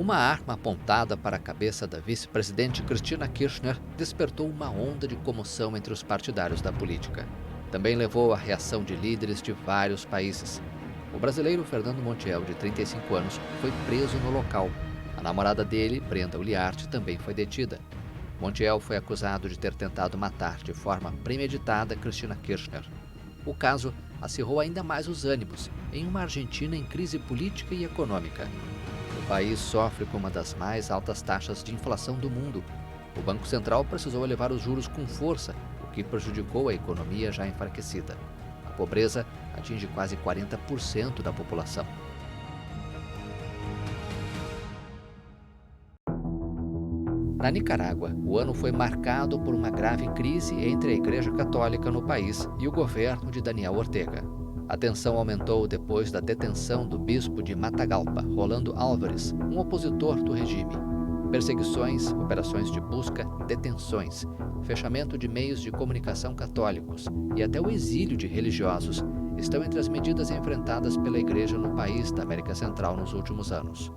Uma arma apontada para a cabeça da vice-presidente Cristina Kirchner despertou uma onda de comoção entre os partidários da política. Também levou à reação de líderes de vários países. O brasileiro Fernando Montiel, de 35 anos, foi preso no local. A namorada dele, Brenda Uliarte, também foi detida. Montiel foi acusado de ter tentado matar de forma premeditada Cristina Kirchner. O caso acirrou ainda mais os ânimos em uma Argentina em crise política e econômica. O país sofre com uma das mais altas taxas de inflação do mundo. O Banco Central precisou elevar os juros com força, o que prejudicou a economia já enfraquecida. A pobreza atinge quase 40% da população. Na Nicarágua, o ano foi marcado por uma grave crise entre a Igreja Católica no país e o governo de Daniel Ortega. A tensão aumentou depois da detenção do bispo de Matagalpa, Rolando Álvares, um opositor do regime. Perseguições, operações de busca, detenções, fechamento de meios de comunicação católicos e até o exílio de religiosos estão entre as medidas enfrentadas pela Igreja no país da América Central nos últimos anos.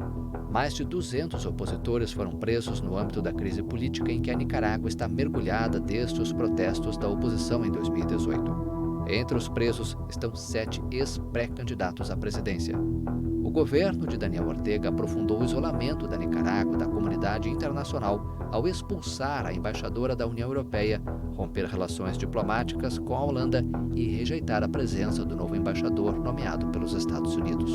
Mais de 200 opositores foram presos no âmbito da crise política em que a Nicarágua está mergulhada desde os protestos da oposição em 2018. Entre os presos estão 7 ex-pré-candidatos à presidência. O governo de Daniel Ortega aprofundou o isolamento da Nicarágua da comunidade internacional ao expulsar a embaixadora da União Europeia, romper relações diplomáticas com a Holanda e rejeitar a presença do novo embaixador nomeado pelos Estados Unidos.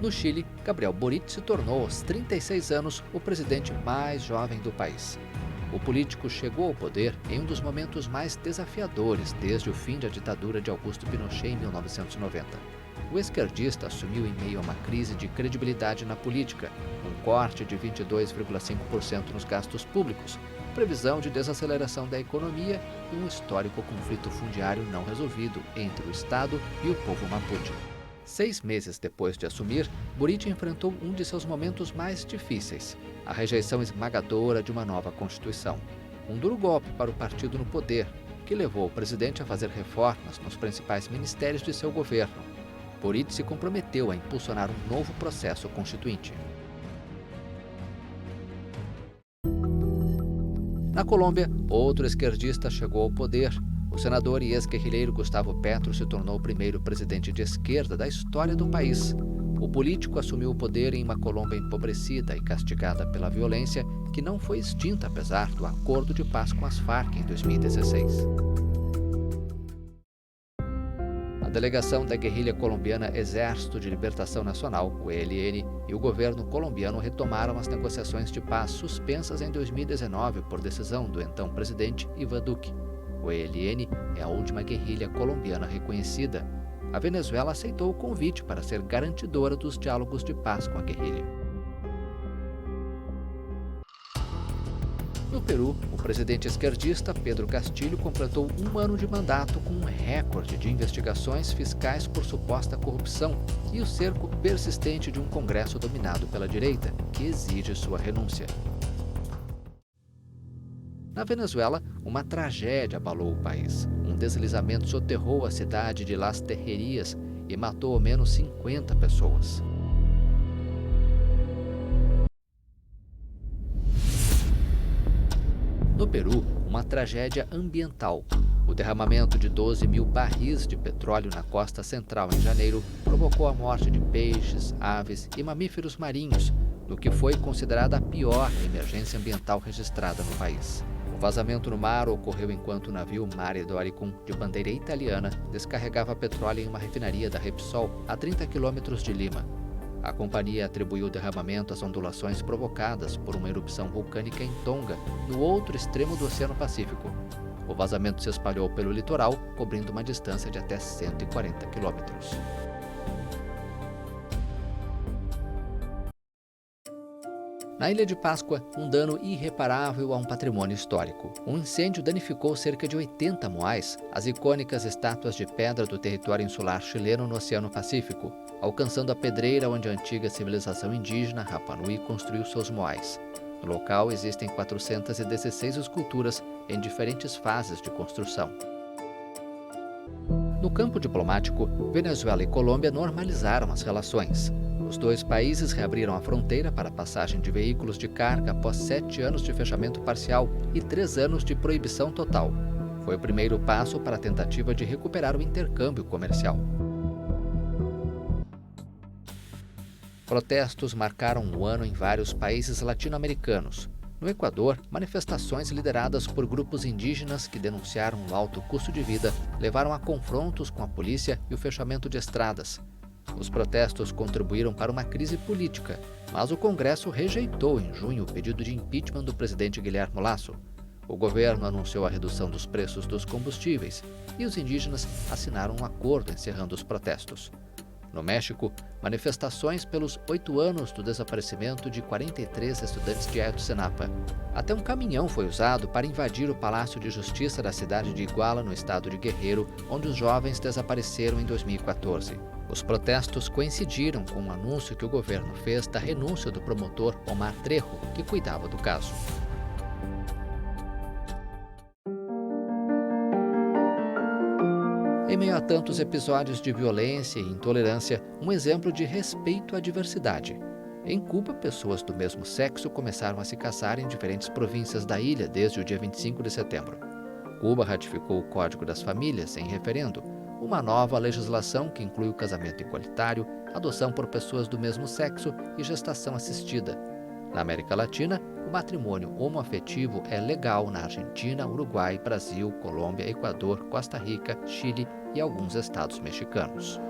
No Chile, Gabriel Boric se tornou aos 36 anos o presidente mais jovem do país. O político chegou ao poder em um dos momentos mais desafiadores desde o fim da ditadura de Augusto Pinochet em 1990. O esquerdista assumiu em meio a uma crise de credibilidade na política, um corte de 22,5% nos gastos públicos, previsão de desaceleração da economia e um histórico conflito fundiário não resolvido entre o Estado e o povo mapuche. 6 meses depois de assumir, Boric enfrentou um de seus momentos mais difíceis, a rejeição esmagadora de uma nova Constituição. Um duro golpe para o partido no poder, que levou o presidente a fazer reformas nos principais ministérios de seu governo. Boric se comprometeu a impulsionar um novo processo constituinte. Na Colômbia, outro esquerdista chegou ao poder. O senador e ex-guerrilheiro Gustavo Petro se tornou o primeiro presidente de esquerda da história do país. O político assumiu o poder em uma Colômbia empobrecida e castigada pela violência, que não foi extinta apesar do acordo de paz com as Farc em 2016. A delegação da guerrilha colombiana Exército de Libertação Nacional, o ELN, e o governo colombiano retomaram as negociações de paz suspensas em 2019 por decisão do então presidente Iván Duque. O ELN é a última guerrilha colombiana reconhecida. A Venezuela aceitou o convite para ser garantidora dos diálogos de paz com a guerrilha. No Peru, o presidente esquerdista Pedro Castillo completou 1 ano de mandato com um recorde de investigações fiscais por suposta corrupção e o cerco persistente de um Congresso dominado pela direita, que exige sua renúncia. Na Venezuela, uma tragédia abalou o país. Um deslizamento soterrou a cidade de Las Terreiras e matou ao menos 50 pessoas. No Peru, uma tragédia ambiental. O derramamento de 12 mil barris de petróleo na costa central em janeiro provocou a morte de peixes, aves e mamíferos marinhos, no que foi considerada a pior emergência ambiental registrada no país. O vazamento no mar ocorreu enquanto o navio Mare Doricum, de bandeira italiana, descarregava petróleo em uma refinaria da Repsol, a 30 quilômetros de Lima. A companhia atribuiu o derramamento às ondulações provocadas por uma erupção vulcânica em Tonga, no outro extremo do Oceano Pacífico. O vazamento se espalhou pelo litoral, cobrindo uma distância de até 140 quilômetros. Na Ilha de Páscoa, um dano irreparável a um patrimônio histórico. Um incêndio danificou cerca de 80 moais, as icônicas estátuas de pedra do território insular chileno no Oceano Pacífico, alcançando a pedreira onde a antiga civilização indígena Rapa Nui construiu seus moais. No local existem 416 esculturas em diferentes fases de construção. No campo diplomático, Venezuela e Colômbia normalizaram as relações. Os dois países reabriram a fronteira para a passagem de veículos de carga após 7 anos de fechamento parcial e 3 anos de proibição total. Foi o primeiro passo para a tentativa de recuperar o intercâmbio comercial. Protestos marcaram o ano em vários países latino-americanos. No Equador, manifestações lideradas por grupos indígenas que denunciaram o alto custo de vida levaram a confrontos com a polícia e o fechamento de estradas. Os protestos contribuíram para uma crise política, mas o Congresso rejeitou em junho o pedido de impeachment do presidente Guillermo Lasso. O governo anunciou a redução dos preços dos combustíveis e os indígenas assinaram um acordo encerrando os protestos. No México, manifestações pelos 8 anos do desaparecimento de 43 estudantes de Ayotzinapa. Até um caminhão foi usado para invadir o Palácio de Justiça da cidade de Iguala, no estado de Guerreiro, onde os jovens desapareceram em 2014. Os protestos coincidiram com o anúncio que o governo fez da renúncia do promotor Omar Trejo, que cuidava do caso. Em meio a tantos episódios de violência e intolerância, um exemplo de respeito à diversidade. Em Cuba, pessoas do mesmo sexo começaram a se casar em diferentes províncias da ilha desde o dia 25 de setembro. Cuba ratificou o Código das Famílias em referendo, uma nova legislação que inclui o casamento igualitário, adoção por pessoas do mesmo sexo e gestação assistida. Na América Latina, o matrimônio homoafetivo é legal na Argentina, Uruguai, Brasil, Colômbia, Equador, Costa Rica, Chile e alguns estados mexicanos.